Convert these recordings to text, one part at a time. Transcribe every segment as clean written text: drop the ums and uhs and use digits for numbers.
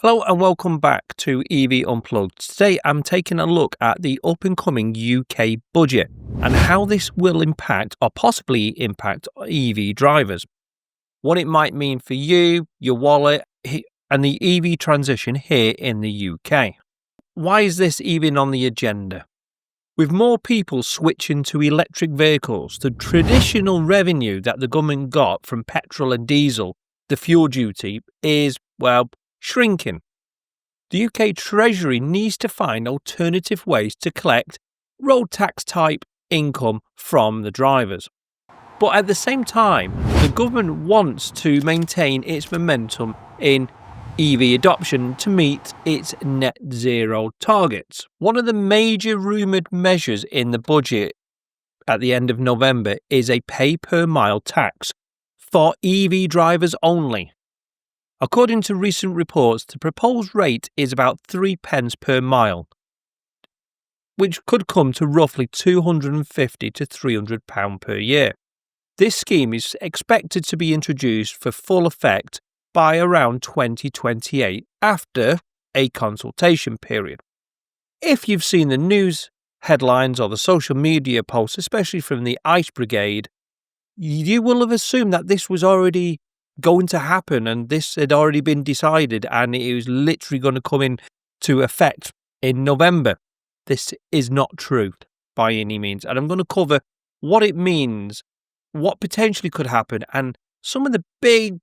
Hello and welcome back to EV Unplugged. Today I'm taking a look at the up and coming UK budget and how this will impact or possibly impact EV drivers. What it might mean for you, your wallet, and the EV transition here in the UK. Why is this even on the agenda? With more people switching to electric vehicles, the traditional revenue that the government got from petrol and diesel, the fuel duty, is, shrinking. The UK Treasury needs to find alternative ways to collect road tax type income from the drivers. But at the same time, the government wants to maintain its momentum in EV adoption to meet its net zero targets. One of the major rumoured measures in the budget at the end of November is a pay per mile tax for EV drivers only. According to recent reports, the proposed rate is about 3 pence per mile, which could come to roughly £250 to £300 per year. This scheme is expected to be introduced for full effect by around 2028 after a consultation period. If you've seen the news headlines or the social media posts, especially from the ICE Brigade, you will have assumed that this was already going to happen and this had already been decided and it was literally going to come into effect in November. This is not true by any means, and I'm going to cover what it means, what potentially could happen, and some of the big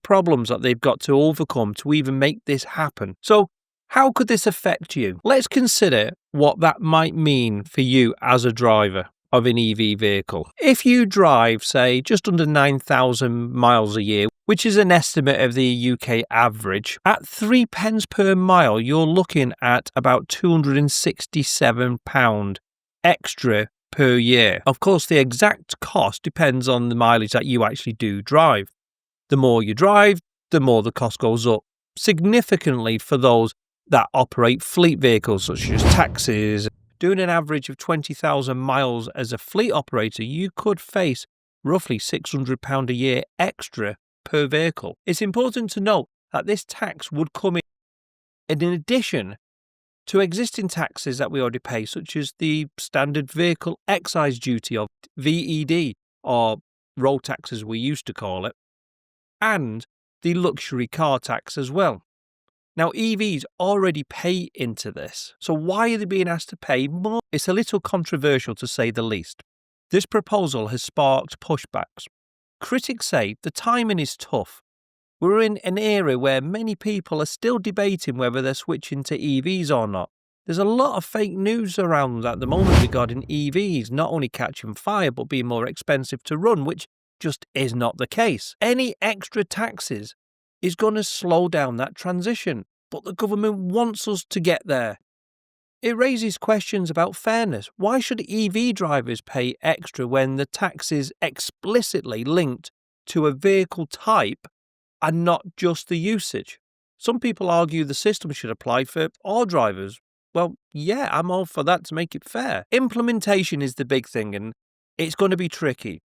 problems that they've got to overcome to even make this happen. So how could this affect you? Let's consider what that might mean for you as a driver of an EV vehicle. If you drive, say, just under 9,000 miles a year, which is an estimate of the UK average, at 3 pence per mile, you're looking at about £267 extra per year. Of course, the exact cost depends on the mileage that you actually do drive. The more you drive, the more the cost goes up significantly for those that operate fleet vehicles such as taxis. Doing an average of 20,000 miles as a fleet operator, you could face roughly £600 a year extra per vehicle. It's important to note that this tax would come in addition to existing taxes that we already pay, such as the standard Vehicle Excise Duty, or VED, or road tax as we used to call it, and the luxury car tax as well. Now, EVs already pay into this, so why are they being asked to pay more? It's a little controversial to say the least. This proposal has sparked pushbacks. Critics say the timing is tough. We're in an era where many people are still debating whether they're switching to EVs or not. There's a lot of fake news around at the moment regarding EVs not only catching fire but being more expensive to run, which just is not the case. Any extra taxes is going to slow down that transition, but the government wants us to get there. It raises questions about fairness. Why should EV drivers pay extra when the tax is explicitly linked to a vehicle type and not just the usage? Some people argue the system should apply for all drivers. Well, yeah, I'm all for that to make it fair. Implementation is the big thing, and it's going to be tricky.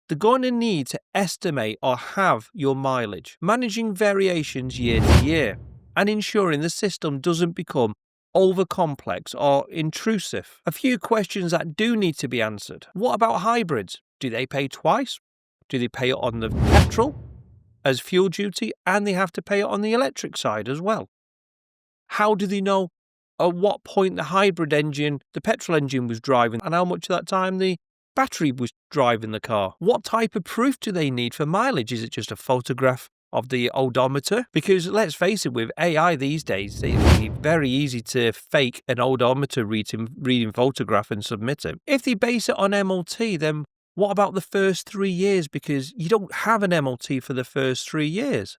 They're going to need to estimate or have your mileage, managing variations year to year, and ensuring the system doesn't become over-complex or intrusive. A few questions that do need to be answered. What about hybrids? Do they pay twice? Do they pay it on the petrol as fuel duty, and they have to pay it on the electric side as well? How do they know at what point the hybrid engine, the petrol engine, was driving, and how much of that time the battery was driving the car? What type of proof do they need for mileage? Is it just a photograph of the odometer? Because let's face it, with AI these days, it's very easy to fake an odometer reading photograph and submit it. If they base it on MOT, then what about the first 3 years? Because you don't have an MOT for the first 3 years.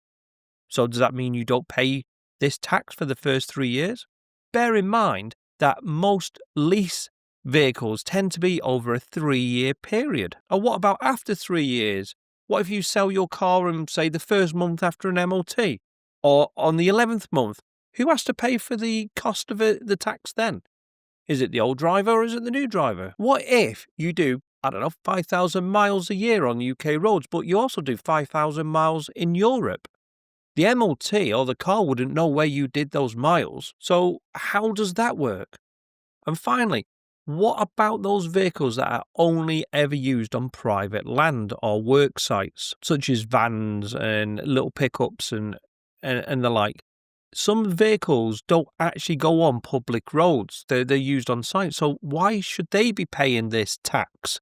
So does that mean you don't pay this tax for the first 3 years? Bear in mind that most lease vehicles tend to be over a 3-year period. And what about after 3 years? What if you sell your car in, say, the first month after an MOT? Or on the 11th month? Who has to pay for the cost of the tax then? Is it the old driver or is it the new driver? What if you do, 5,000 miles a year on UK roads, but you also do 5,000 miles in Europe? The MOT or the car wouldn't know where you did those miles. So how does that work? And finally, what about those vehicles that are only ever used on private land or work sites, such as vans and little pickups and the like? Some vehicles don't actually go on public roads. They're used on site. So why should they be paying this tax?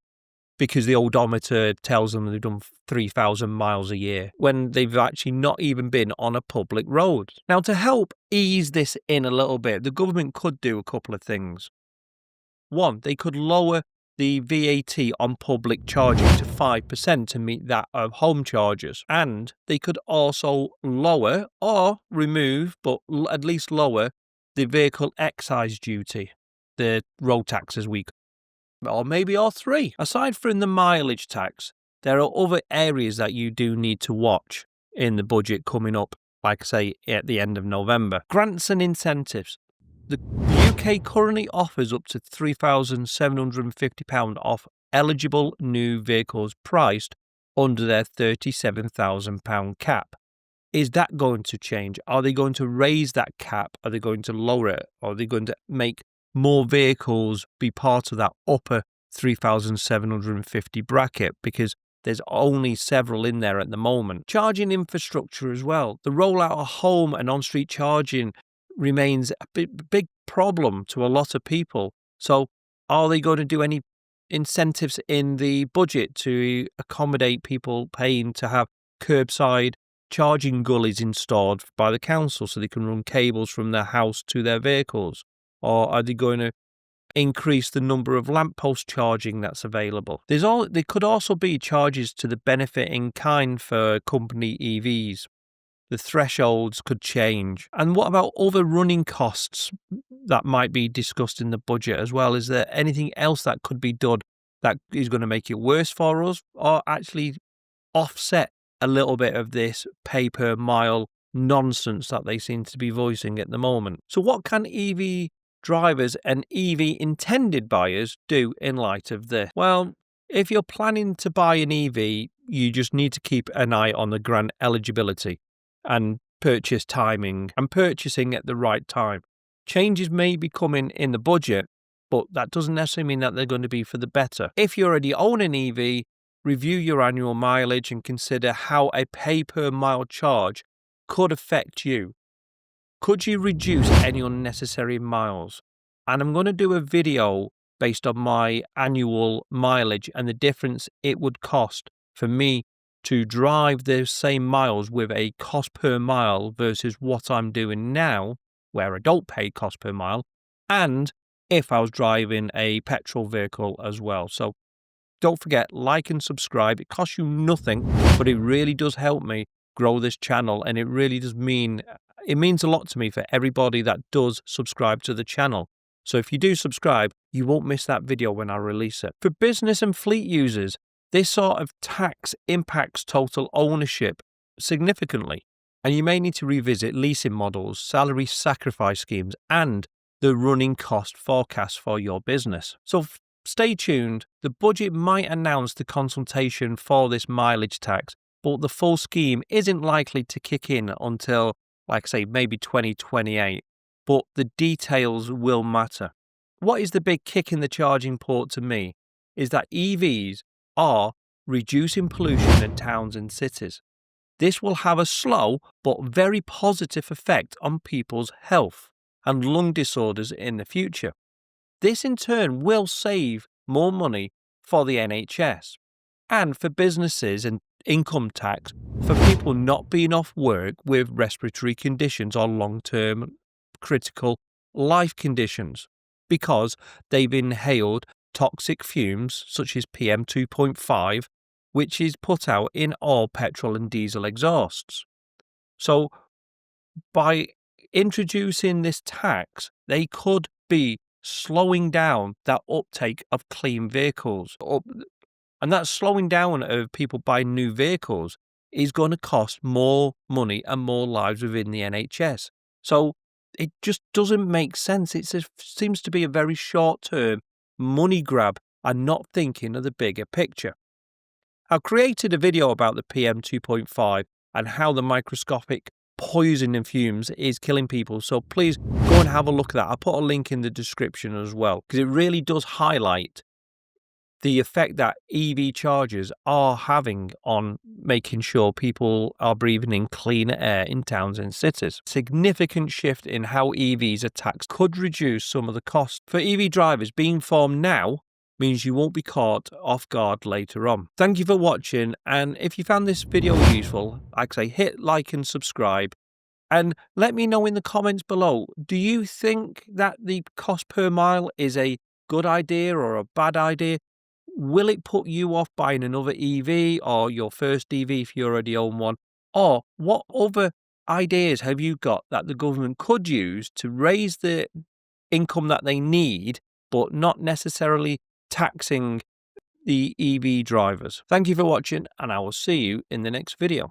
Because the odometer tells them they've done 3,000 miles a year when they've actually not even been on a public road. Now, to help ease this in a little bit, the government could do a couple of things. One, they could lower the VAT on public charging to 5% to meet that of home chargers. And they could also lower or remove, but at least lower, the Vehicle Excise Duty, the road tax as we call it, or maybe all three. Aside from the mileage tax, there are other areas that you do need to watch in the budget coming up, like I say, at the end of November. Grants and incentives. The UK currently offers up to £3,750 off eligible new vehicles priced under their £37,000 cap. Is that going to change? Are they going to raise that cap? Are they going to lower it? Are they going to make more vehicles be part of that upper 3,750 bracket? Because there's only several in there at the moment. Charging infrastructure as well. The rollout of home and on-street charging remains a big problem to a lot of people. So are they going to do any incentives in the budget to accommodate people paying to have curbside charging gullies installed by the council so they can run cables from their house to their vehicles? Or are they going to increase the number of lamppost charging that's available? There could also be charges to the benefit in kind for company EVs. The thresholds could change. And what about other running costs that might be discussed in the budget as well? Is there anything else that could be done that is going to make it worse for us, or actually offset a little bit of this pay per mile nonsense that they seem to be voicing at the moment? So what can EV drivers and EV intended buyers do in light of this? Well, if you're planning to buy an EV, you just need to keep an eye on the grant eligibility and purchase timing and purchasing at the right time. Changes may be coming in the budget, but that doesn't necessarily mean that they're going to be for the better. If you already own an EV, review your annual mileage and consider how a pay per mile charge could affect you. Could you reduce any unnecessary miles? And I'm going to do a video based on my annual mileage and the difference it would cost for me to drive the same miles with a cost per mile versus what I'm doing now, where I don't pay cost per mile, and if I was driving a petrol vehicle as well. So don't forget, like and subscribe. It costs you nothing, but it really does help me grow this channel, and it really does means a lot to me for everybody that does subscribe to the channel. So if you do subscribe, you won't miss that video when I release it. For business and fleet users, this sort of tax impacts total ownership significantly, and you may need to revisit leasing models, salary sacrifice schemes, and the running cost forecast for your business. So stay tuned. The budget might announce the consultation for this mileage tax, but the full scheme isn't likely to kick in until, like I say, maybe 2028. But the details will matter. What is the big kick in the charging port to me is that EVs are reducing pollution in towns and cities. This will have a slow but very positive effect on people's health and lung disorders in the future. This in turn will save more money for the NHS and for businesses and income tax for people not being off work with respiratory conditions or long-term critical life conditions because they've inhaled toxic fumes such as PM 2.5, which is put out in all petrol and diesel exhausts. So by introducing this tax, they could be slowing down that uptake of clean vehicles. And that slowing down of people buying new vehicles is going to cost more money and more lives within the NHS. So it just doesn't make sense. It seems to be a very short-term money grab and not thinking of the bigger picture. I've created a video about the PM 2.5 and how the microscopic poison and fumes is killing people. So please go and have a look at that. I'll put a link in the description as well, because it really does highlight the effect that EV chargers are having on making sure people are breathing in cleaner air in towns and cities. Significant shift in how EVs are taxed could reduce some of the cost. For EV drivers, being informed now means you won't be caught off guard later on. Thank you for watching, and if you found this video useful, like I say, hit like and subscribe. And let me know in the comments below, do you think that the cost per mile is a good idea or a bad idea? Will it put you off buying another EV or your first EV if you already own one? Or what other ideas have you got that the government could use to raise the income that they need, but not necessarily taxing the EV drivers? Thank you for watching, and I will see you in the next video.